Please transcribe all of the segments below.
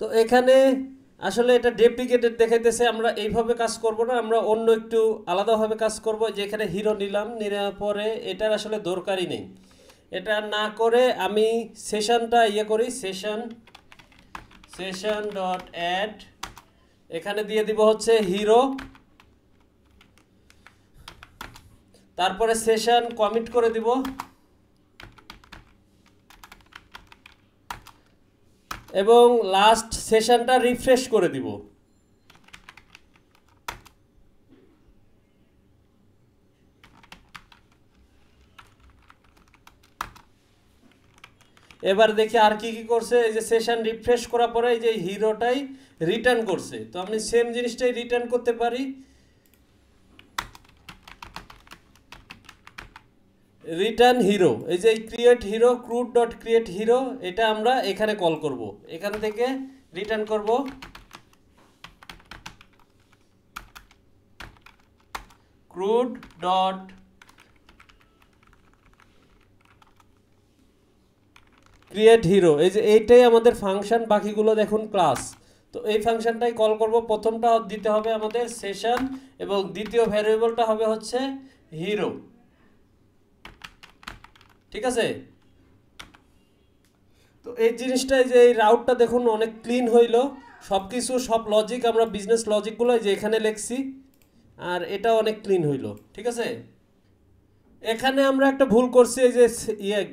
তো এখানে আসলে এটা ডেপ্লিকেটেড দেখাইতেছে, আমরা এইভাবে কাজ করব না, আমরা অন্য একটু আলাদাভাবে কাজ করব। যে এখানে হিরো নিলাম, নেওয়ার পরে এটার আসলে দরকারই নেই। এটা না করে আমি সেশনটা করি, সেশন ডট অ্যাড, এখানে দিয়ে দিব হচ্ছে হিরো, তারপরে সেশন কমিট করে দিব, এবং লাস্ট সেশনটা রিফ্রেশ করে দিব। এবার দেখি আর কি কি করছে। এই যে সেশন রিফ্রেশ করার পরে এই যে হিরোটাই রিটার্ন করছে, তো আমি সেম জিনিসটাই রিটার্ন করতে পারি, রিটার্ন হিরো। এই যে create hero, crude dot create hero, এটা আমরা এখানে কল করব, এখান থেকে রিটার্ন করব ক্রুড ডট ক্রিয়েট হিরো। এই যে এইটাই আমাদের ফাংশন, বাকিগুলো দেখুন ক্লাস। তো এই ফাংশনটাই কল করব। প্রথমটা দিতে হবে আমাদের সেশন, এবং দ্বিতীয় ভ্যারিয়েবলটা হবে হচ্ছে হিরো। ঠিক আছে, তো এই জিনিসটাই যে এই রাউটটা দেখুন অনেক ক্লিন হইল, সব কিছু সব লজিক আমরা বিজনেস লজিকগুলো যে এখানে লিখছি, আর এটা অনেক ক্লিন হইল। ঠিক আছে, এখানে আমরা একটা ভুল করছি, এই যে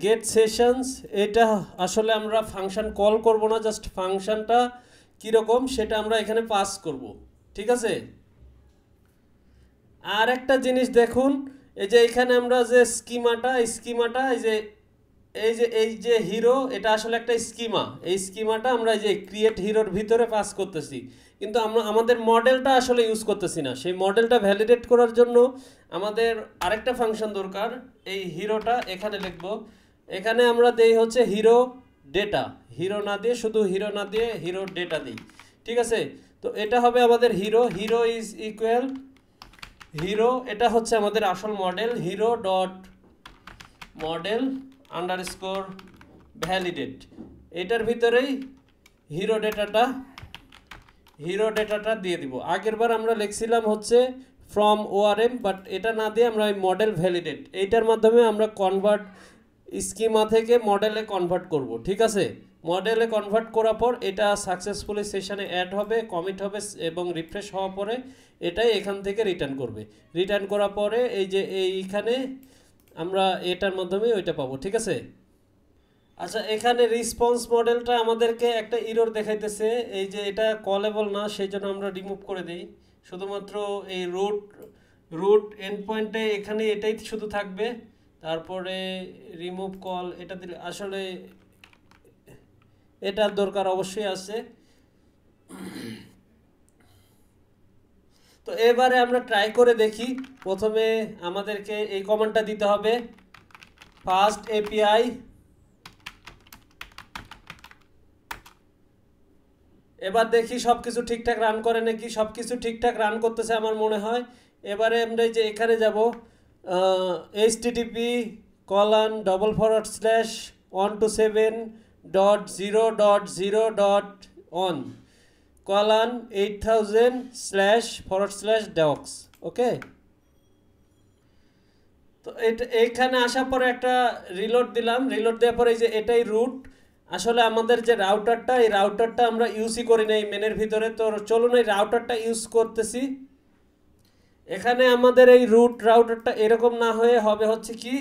গেট সেশনস, এটা আসলে আমরা ফাংশন কল করব না, জাস্ট ফাংশনটা কীরকম সেটা আমরা এখানে পাস করব। ঠিক আছে, আর একটা জিনিস দেখুন, এই যে এখানে আমরা যে স্কিমাটা এই যে হিরো, এটা আসলে একটা স্কিমা, এই স্কিমাটা আমরা এই যে ক্রিয়েট হিরোর ভিতরে পাস করতেছি, কিন্তু আমরা আমাদের মডেলটা আসলে ইউজ করতেছি না। সেই মডেলটা ভ্যালিডেট করার জন্য আমাদের আরেকটা ফাংশন দরকার। এই হিরোটা এখানে লিখব, এখানে আমরা দেই হচ্ছে হিরো ডেটা, হিরো না দিয়ে শুধু হিরো না দিয়ে হিরো ডেটা দিই। ঠিক আছে, তো এটা হবে আমাদের hero, hero is equal hero, এটা হচ্ছে আমাদের আসল model, hero dot model underscore validate, এটার ভিতরেই হিরো ডেটাটা দিয়ে দিব। আগের বার আমরা লিখছিলাম হচ্ছে ফ্রম ওআরএম, বাট এটা না দিয়ে আমরা মডেল ভ্যালিডেট, এইটার মাধ্যমে আমরা কনভার্ট স্কিমা থেকে মডেলে কনভার্ট করব। ঠিক আছে, মডেলে কনভার্ট করার পর এটা সাকসেসফুলি সেশনে অ্যাড হবে, কমিট হবে, এবং রিফ্রেশ হওয়ার পরে এটাই এখান থেকে রিটার্ন করবে। রিটার্ন করার পরে এই যে এইখানে আমরা এটার মাধ্যমে ওইটা পাবো। ঠিক আছে, আচ্ছা এখানে রেসপন্স মডেলটা আমাদেরকে একটা এরর দেখাইতেছে, এই যে এটা কলেবল না, সেই জন্য আমরা রিমুভ করে দেই। শুধুমাত্র এই রুট এন্ড পয়েন্টে এখানে এটাই শুধু থাকবে, তারপরে রিমুভ কল এটা দিলে আসলে এটার দরকার অবশ্যই আছে। তো এবারে আমরা ট্রাই করে দেখি। প্রথমে আমাদেরকে এই কমান্ডটা দিতে হবে, ফার্স্ট এপিআই, এবার দেখি সব কিছু ঠিকঠাক রান করে নাকি। সব কিছু ঠিকঠাক রান করতেছে আমার মনে হয়। এবারে আমরা যে এখানে যাব, http://127.0.0.1 8000/docs। ওকে, তো এটা এইখানে আসার পরে একটা রিলোড দিলাম, রিলোড দেওয়ার পরে এই যে এটাই রুট। আসলে আমাদের যে রাউটারটা, এই রাউটারটা আমরা ইউজই করি না এই মেনের ভিতরে, তো চলুন এই রাউটারটা ইউজ করতেছি। এখানে আমাদের এই রুট রাউটারটা এরকম না হয়ে হবে হচ্ছে কি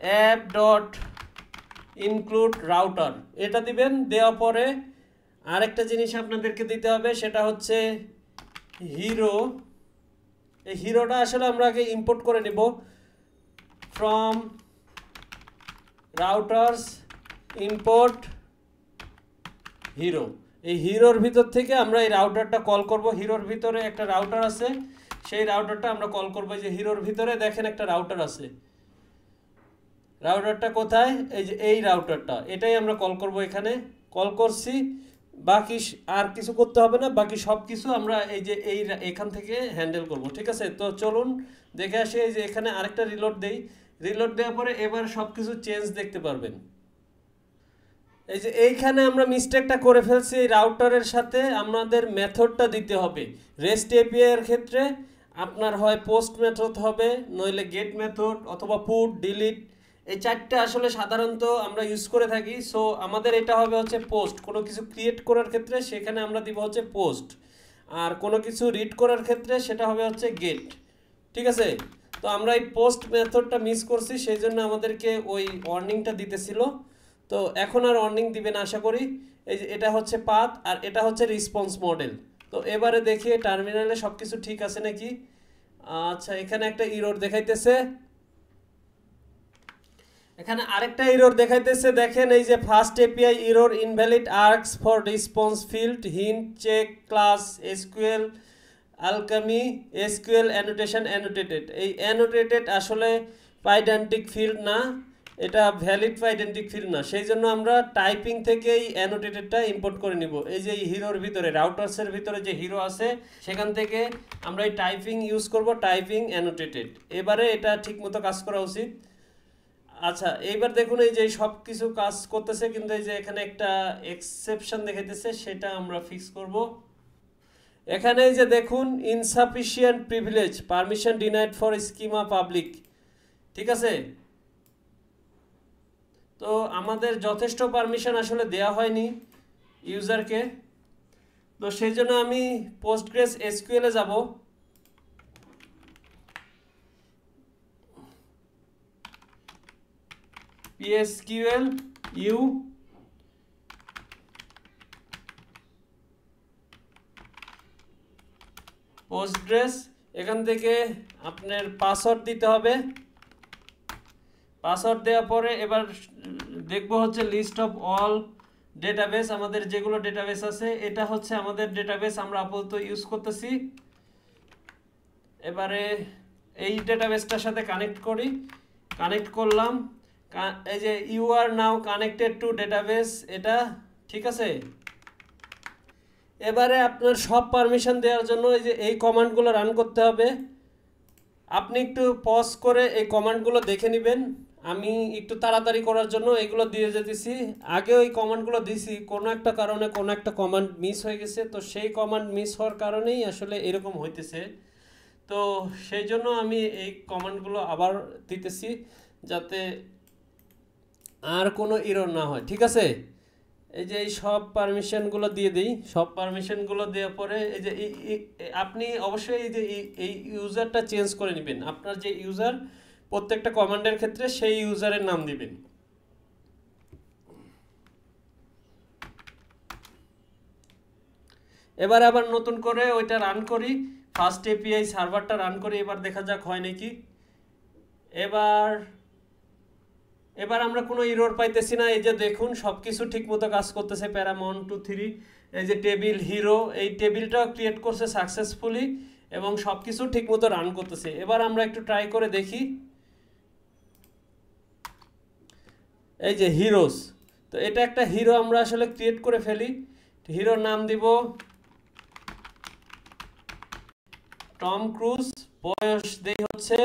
অ্যাপ ডট ইনক্লুড রাউটার, এটা দিবেন। দেওয়ার পরে আরেকটা জিনিস আপনাদেরকে দিতে হবে, সেটা হচ্ছে হিরো। এই হিরোটা আসলে আমরা আগে ইম্পোর্ট করে নিব ফ্রম রাউটার্স ইম্পোর্ট হিরো। এই হিরোর ভিতর থেকে আমরা এই রাউটারটা কল করব। হিরোর ভিতরে একটা রাউটার আছে, সেই রাউটারটা আমরা কল করব। এই যে হিরোর ভিতরে দেখেন একটা রাউটার আছে, রাউটারটা কোথায়, এই যে এই রাউটারটা, এটাই আমরা কল করব। এখানে কল করছি, বাকি আর কিছু করতে হবে না, বাকি সব কিছু আমরা এই যে এখান থেকে হ্যান্ডেল করব। ঠিক আছে, তো চলুন দেখে আসি। এই যে এখানে আরেকটা রিলোড দেই, রিলোড দেওয়ার পরে এবার সব কিছু চেঞ্জ দেখতে পারবেন। এই যে এইখানে আমরা মিস্টেকটা করে ফেলছি, এই রাউটারের সাথে আমাদের মেথডটা দিতে হবে। রেস্ট এপিআই এর ক্ষেত্রে আপনার হয় পোস্ট মেথড হবে, নইলে গেট মেথড, অথবা পুট, ডিলিট, এই চারটে আসলে সাধারণত আমরা ইউজ করে থাকি। সো আমাদের এটা হবে হচ্ছে পোস্ট। কোনো কিছু ক্রিয়েট করার ক্ষেত্রে সেখানে আমরা দিব হচ্ছে পোস্ট, আর কোনো কিছু রিড করার ক্ষেত্রে সেটা হবে হচ্ছে গেট। ঠিক আছে, তো আমরা এই পোস্ট মেথডটা মিস করছি, সেই জন্য আমাদেরকে ওই ওয়ার্নিংটা দিতেছিল। তো এখন আর ওয়ার্নিং দিবেন আশা করি। এই যে এটা হচ্ছে পাথ, আর এটা হচ্ছে রেসপন্স মডেল। তো এবারে দেখি টার্মিনালে সব কিছু ঠিক আছে নাকি। আচ্ছা, এখানে একটা ইরর দেখাইতেছে, এখানে আরেকটা এরর দেখাইতেছে। দেখেন এই যে first API error, invalid args for response field, hint check class SQL alchemy SQL annotation annotated. এই অ্যানোটেটেড আসলে পাইডেন্টিক ফিল্ড না, এটা ভ্যালিড পাইডেন্টিক ফিল্ড না, সেই জন্য আমরা টাইপিং থেকে এই অ্যানোটেটেডটা ইম্পোর্ট করে নিব। এই যে এই হিরোর ভিতরে, রাউটার্সের ভিতরে যে হিরো আছে সেখান থেকে আমরা এই টাইপিং ইউজ করব, টাইপিং অ্যানোটেটেড। এবারে এটা ঠিকমতো কাজ করা উচিত। আচ্ছা, এইবার দেখুন এই যে সব কিছু কাজ করতেছে, কিন্তু এই যে এখানে একটা এক্সেপশন দেখাইতেছে, সেটা আমরা ফিক্স করব। এখানে এই যে দেখুন insufficient privilege, permission denied for schema public. ঠিক আছে, তো আমাদের যথেষ্ট পারমিশন আসলে দেওয়া হয়নি ইউজারকে। তো সেই জন্য আমি পোস্টগ্রেস এসকিউএলে যাব। PSQL ইউ পোস্টগ্রেস, এখান থেকে আপনার পাসওয়ার্ড দিতে হবে। পাসওয়ার্ড দেওয়ার পরে এবার দেখবো হচ্ছে লিস্ট অফ অল ডেটাবেস, আমাদের যেগুলো ডেটাবেস আছে, এটা হচ্ছে আমাদের ডেটাবেস আমরা আপাতত ইউজ করতেছি। এবারে এই ডেটাবেসটার সাথে কানেক্ট করি, কানেক্ট করলাম। এই যে you are now connected to database, এটা ঠিক আছে। এবারে আপনার সব পারমিশন দেওয়ার জন্য এই যে এই কমান্ডগুলো রান করতে হবে। আপনি একটু পজ করে এই কমান্ডগুলো দেখে নেবেন, আমি একটু তাড়াতাড়ি করার জন্য এগুলো দিয়ে যেতেছি। আগে ওই কমান্ডগুলো দিছি, কোনো একটা কারণে কোনো একটা কমান্ড মিস হয়ে গেছে, তো সেই কমান্ড মিস হওয়ার কারণেই আসলে এরকম হইতেছে। তো সেই জন্য আমি এই কমান্ডগুলো আবার দিতেছি, যাতে আর কোনো এরর না হয়। ঠিক আছে, এই যে এই সব পারমিশনগুলো দিয়ে দিই। সব পারমিশনগুলো দেওয়ার পরে এই যে আপনি অবশ্যই এই যে এই ইউজারটা চেঞ্জ করে নেবেন। আপনার যে ইউজার, প্রত্যেকটা কমান্ডের ক্ষেত্রে সেই ইউজারের নাম দিবেন। এবার আবার নতুন করে ওইটা রান করি, ফার্স্ট এপিআই সার্ভারটা রান করি, এবার দেখা যাক হয় নাকি। এবার আমরা কোনো এরর পাইতেছি না। এই যে দেখুন সব কিছু ঠিকমতো কাজ করতেছে, প্যারাম 1 2 3। এই যে টেবিল হিরো, এই টেবিলটাও ক্রিয়েট করছে সাকসেসফুলি, এবং সব কিছু ঠিকমতো রান করতেছে। এবার আমরা একটু ট্রাই করে দেখি। এই যে হিরোস, তো এটা একটা হিরো আমরা আসলে ক্রিয়েট করে ফেলি। হিরোর নাম দিব টম ক্রুজ, বয়স দেই হচ্ছে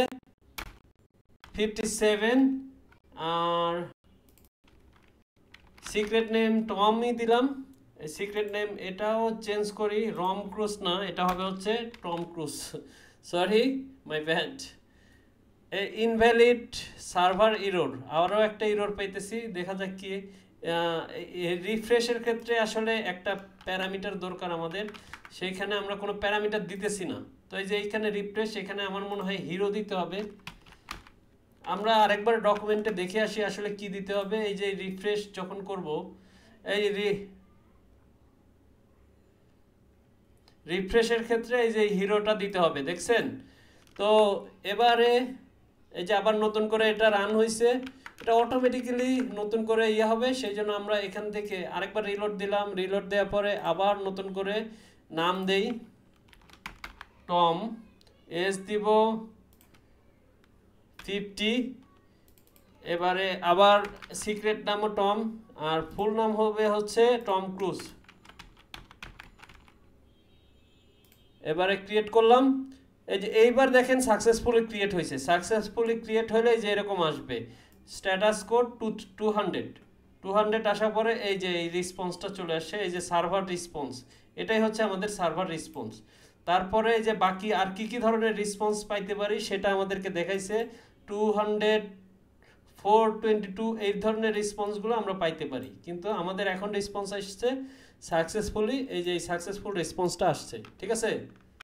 57, আর সিক্রেট নেম টমই দিলাম। এই সিক্রেট নেম এটাও চেঞ্জ করি, রম ক্রুজ না, এটা হবে হচ্ছে Tom Cruise, sorry my bad. Invalid server error, আরও একটা ইরোর পাইতেছি, দেখা যাক কি। রিফ্রেশের ক্ষেত্রে আসলে একটা প্যারামিটার দরকার আমাদের, সেইখানে আমরা কোনো প্যারামিটার দিতেছি না। তো এই যে এইখানে রিফ্রেশ, এখানে আমার মনে হয় হিরো দিতে হবে। আমরা আরেকবার ডকুমেন্টে দেখে আসি আসলে কি দিতে হবে। এই যে রিফ্রেশ যখন করব, এই রিফ্রেশের ক্ষেত্রে এই যে হিরোটা দিতে হবে, দেখছেন। তো এবারে এই যে আবার নতুন করে এটা রান হয়েছে, এটা অটোমেটিক্যালি নতুন করে ইয়ে হবে, সেই জন্য আমরা এখান থেকে আরেকবার রিলোড দিলাম। রিলোড দেওয়ার পরে আবার নতুন করে নাম দেই টম, এজ দিব 50, এবারে আবার সিক্রেট নামও টম, আর ফুল নাম হবে হচ্ছে টম ক্রুজ। এবারে ক্রিয়েট করলাম। এই যে এইবার দেখেন সাকসেসফুলি ক্রিয়েট হয়েছে। সাকসেসফুলি ক্রিয়েট হলে যে এরকম আসবে, স্ট্যাটাস কোড 200 200 আসার পরে এই যে এই রেসপন্সটা চলে আসছে, এই যে সার্ভার রেসপন্স, এটাই হচ্ছে আমাদের সার্ভার রেসপন্স। তারপরে এই যে বাকি আর কি কি ধরনের রেসপন্স পাইতে পারি সেটা আমাদেরকে দেখাইছে। 200, 422 এই ধরনের রেসপন্সগুলো আমরা পাইতে পারি, কিন্তু আমাদের এখন রেসপন্স আসছে সাকসেসফুলি, এই যে সাকসেসফুল রেসপন্সটা আসছে, ঠিক আছে।